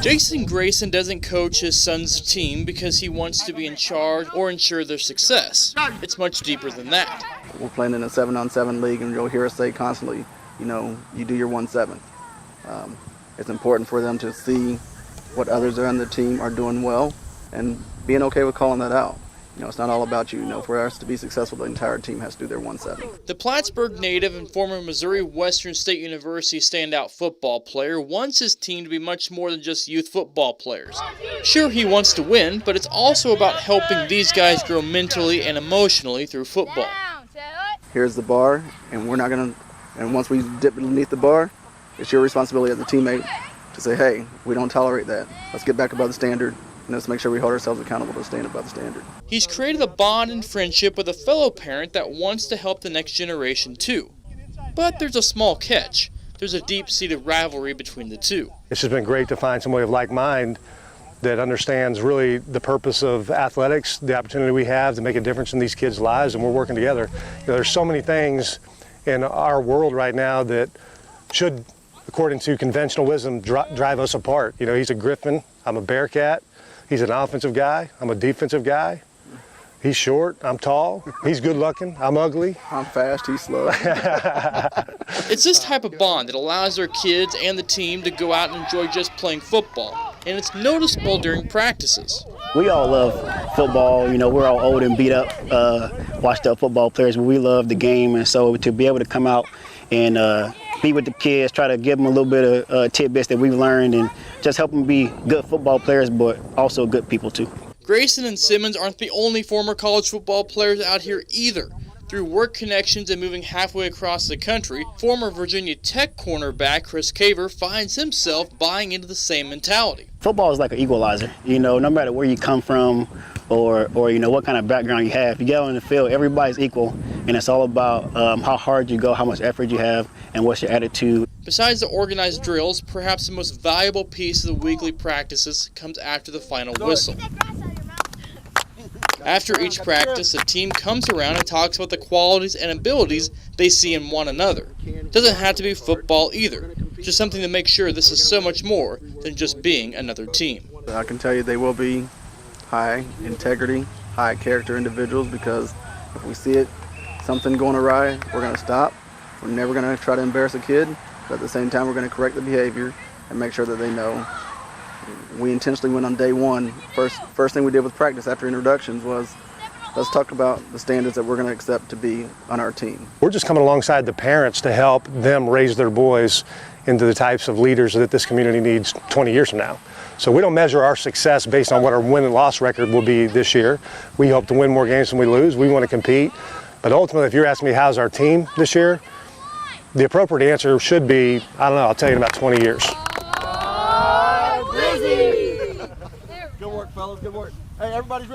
Jason Grayson doesn't coach his son's team because he wants to be in charge or ensure their success. It's much deeper than that. We're playing in a 7-on-7 league, and you'll hear us say constantly, you do your 1-7. It's important for them to see what others on the team are doing well and being okay with calling that out. It's not all about you. For us to be successful, the entire team has to do their 1-7. The Plattsburgh native and former Missouri Western State University standout football player wants his team to be much more than just youth football players. Sure, he wants to win, but it's also about helping these guys grow mentally and emotionally through football. Here's the bar, and once we dip beneath the bar, it's your responsibility as a teammate to say, hey, we don't tolerate that. Let's get back above the standard. And let's make sure we hold ourselves accountable to staying above the standard. He's created a bond and friendship with a fellow parent that wants to help the next generation too. But there's a small catch. There's a deep-seated rivalry between the two. It's just been great to find somebody of like mind that understands really the purpose of athletics, the opportunity we have to make a difference in these kids' lives, and we're working together. There's so many things in our world right now that should, according to conventional wisdom, drive us apart. He's a Griffin, I'm a Bearcat. He's an offensive guy, I'm a defensive guy. He's short, I'm tall. He's good looking, I'm ugly. I'm fast, he's slow. It's this type of bond that allows their kids and the team to go out and enjoy just playing football. And it's noticeable during practices. We all love football. We're all old and beat up, washed up football players, but we love the game. And so to be able to come out and be with the kids, try to give them a little bit of tidbits that we've learned and just help them be good football players, but also good people too. Grayson and Simmons aren't the only former college football players out here either. Through work connections and moving halfway across the country, former Virginia Tech cornerback Chris Caver finds himself buying into the same mentality. Football is like an equalizer. No matter where you come from or what kind of background you have, if you get on the field, everybody's equal, and it's all about how hard you go, how much effort you have, and what's your attitude. Besides the organized drills, perhaps the most valuable piece of the weekly practices comes after the final whistle. After each practice, the team comes around and talks about the qualities and abilities they see in one another. It doesn't have to be football either, just something to make sure this is so much more than just being another team. I can tell you they will be high integrity, high character individuals, because if we see something going awry, we're going to stop. We're never going to try to embarrass a kid, but at the same time we're going to correct the behavior and make sure that they know. We intentionally went on day one. First thing we did with practice after introductions was let's talk about the standards that we're going to accept to be on our team. We're just coming alongside the parents to help them raise their boys into the types of leaders that this community needs 20 years from now. So we don't measure our success based on what our win and loss record will be this year. We hope to win more games than we lose. We want to compete. But ultimately, if you're asking me how's our team this year, the appropriate answer should be, I don't know, I'll tell you in about 20 years. Good work, fellas. Good work. Hey, everybody's